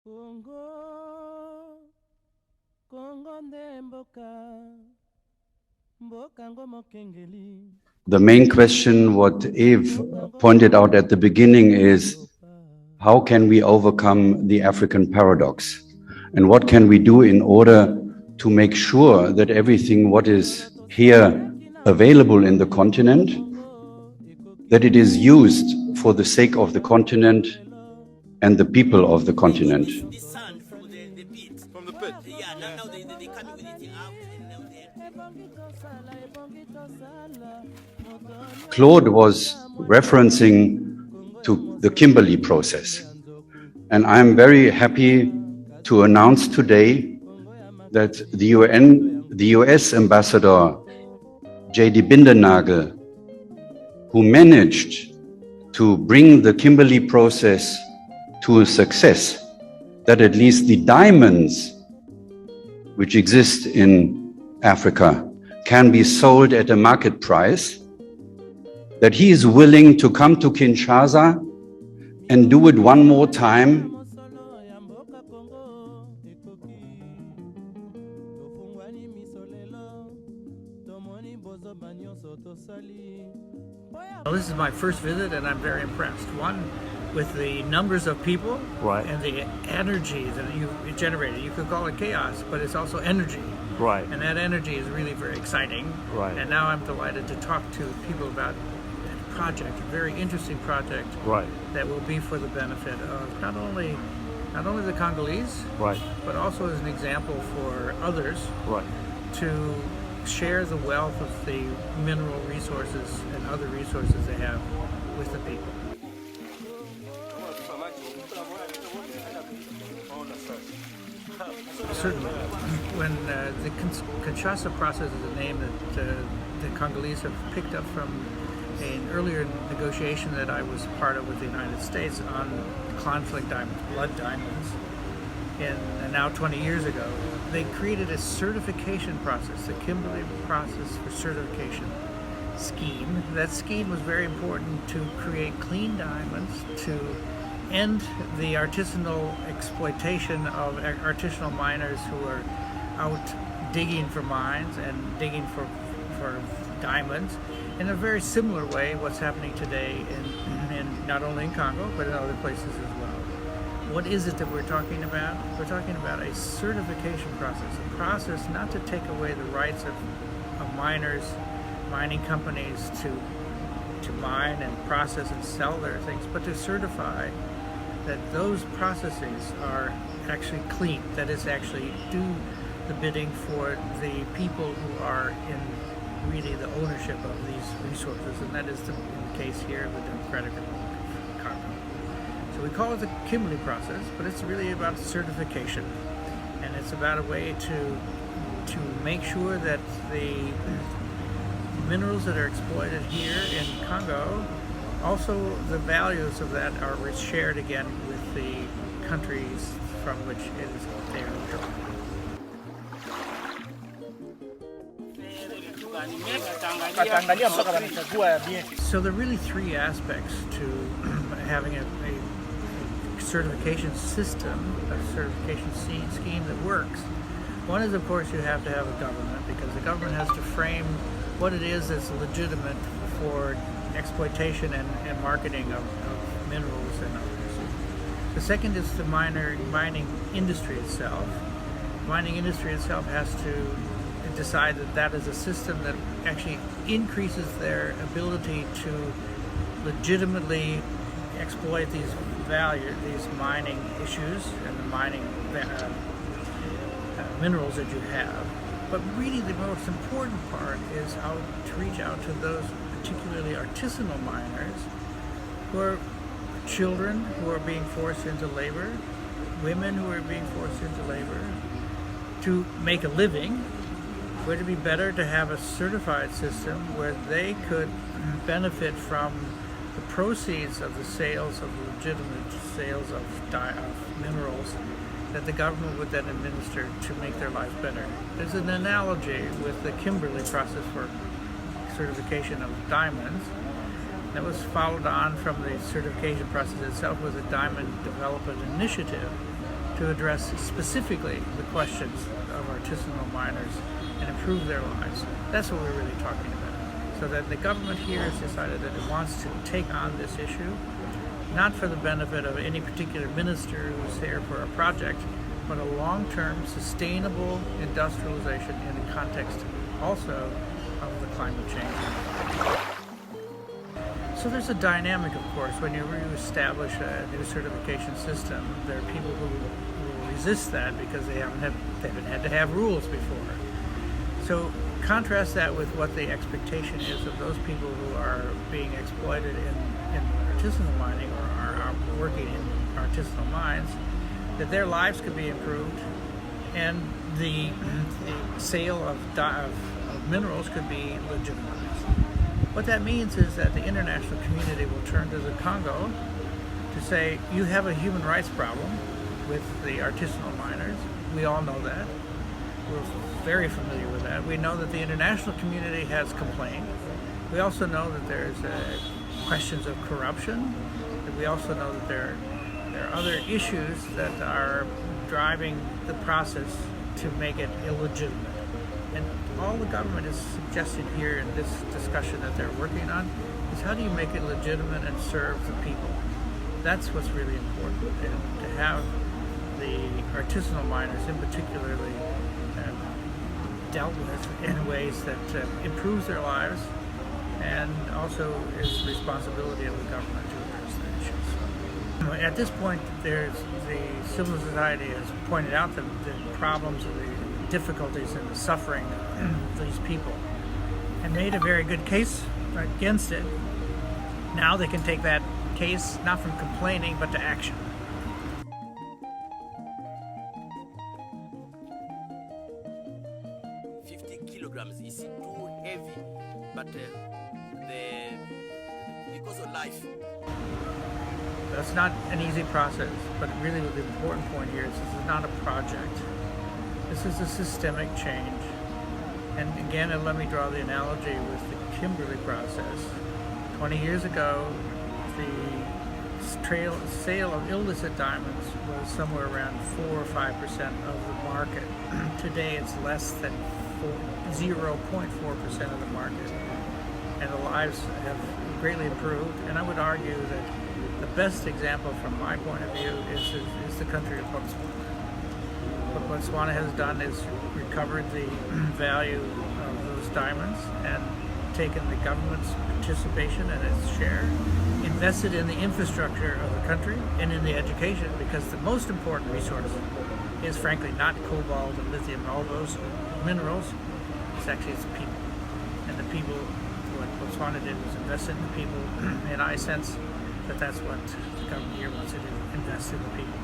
Congo, Congo nde mboka ngo mokengeli. The main question, what Eve pointed out at the beginning, is how can we overcome the African paradox? And what can we do in order to make sure that everything what is here available in the continent, that it is used for the sake of the continent and the people of the continent. The sand from the pit. From the pit? Yeah, now they coming with it out. Claude was referencing to the Kimberley process. And I'm very happy to announce today that the US ambassador, J.D. Bindenagel, who managed to bring the Kimberley process to a success, that at least the diamonds which exist in Africa can be sold at a market price, that he is willing to come to Kinshasa and do it one more time. Well, this is my first visit and I'm very impressed. One, with the numbers of people, Right. and the energy that it generated. You could call it chaos, but it's also energy. Right. And that energy is really very exciting. Right. And now I'm delighted to talk to people about that project, a very interesting project Right. that will be for the benefit of not only the Congolese, Right. but also as an example for others Right. to share the wealth of the mineral resources and other resources they have with the people. Certainly. When the Kinshasa process is a name that the Congolese have picked up from an earlier negotiation that I was part of with the United States on conflict diamonds, blood diamonds, now 20 years ago. They created a certification process, the Kimberley process for certification scheme. That scheme was very important to create clean diamonds, to end the artisanal exploitation of artisanal miners who are out digging for mines and digging for diamonds in a very similar way what's happening today in not only in Congo but in other places as well. What is it that we're talking about? We're talking about a certification process, a process not to take away the rights of miners, mining companies to mine and process and sell their things, but to certify that those processes are actually clean, that is actually do the bidding for the people who are in really the ownership of these resources, and that is in the case here of the Democratic Republic of Congo. So we call it the Kimberley process, but it's really about certification, and it's about a way to make sure that the minerals that are exploited here in Congo, also the values of that are shared again with the countries from which they are drawn. So there are really three aspects to having a certification system, a certification scheme that works. One is, of course, you have to have a government, because the government has to frame what it is that's legitimate for exploitation and marketing of minerals and others. The second is the mining industry itself. The mining industry itself has to decide that that is a system that actually increases their ability to legitimately exploit these mining issues and the mining minerals that you have. But really the most important part is how to reach out to those particularly artisanal miners who are children who are being forced into labor, women who are being forced into labor to make a living. Would it be better to have a certified system where they could benefit from the proceeds of the sales of legitimate sales of minerals that the government would then administer to make their life better? There's an analogy with the Kimberley process for certification of diamonds that was followed on from the certification process itself with a diamond development initiative to address specifically the questions of artisanal miners and improve their lives. That's what we're really talking about. So that the government here has decided that it wants to take on this issue, not for the benefit of any particular minister who's there for a project, but a long-term sustainable industrialization in the context also of the climate change. So there's a dynamic, of course. When you establish a new certification system, there are people who will resist that because they haven't had to have rules before. So contrast that with what the expectation is of those people who are being exploited in artisanal mining or are working in artisanal mines, that their lives could be improved and the sale of minerals could be legitimized. What that means is that the international community will turn to the Congo to say, you have a human rights problem with the artisanal miners. We all know that. We're very familiar with that. We know that the international community has complained. We also know that there's questions of corruption. And we also know that there are other issues that are driving the process to make it illegitimate. And all the government is suggesting here in this discussion that they're working on is how do you make it legitimate and serve the people? That's what's really important, and to have the artisanal miners in particularly dealt with in ways that improves their lives and also is the responsibility of the government to address the issues. At this point, the civil society has pointed out the problems of the difficulties and the suffering of these people and made a very good case against it. Now they can take that case not from complaining but to action. Kilograms is too heavy, but because of life. That's not an easy process, but really the important point here is this is not a project. This is a systemic change. And again, let me draw the analogy with the Kimberley process. 20 years ago, the sale of illicit diamonds was somewhere around 4 or 5% of the market. Today it's less than 0.4% of the market, and the lives have greatly improved. And I would argue that the best example from my point of view is the country of Botswana. What Botswana has done is recovered the value of those diamonds and taken the government's participation and its share, invested in the infrastructure of the country and in the education, because the most important resource is frankly not cobalt and lithium and all those minerals. It's actually the people. And the people, what Botswana did was invest in the people, and I sense that that's what the government here wants to do, invest in the people.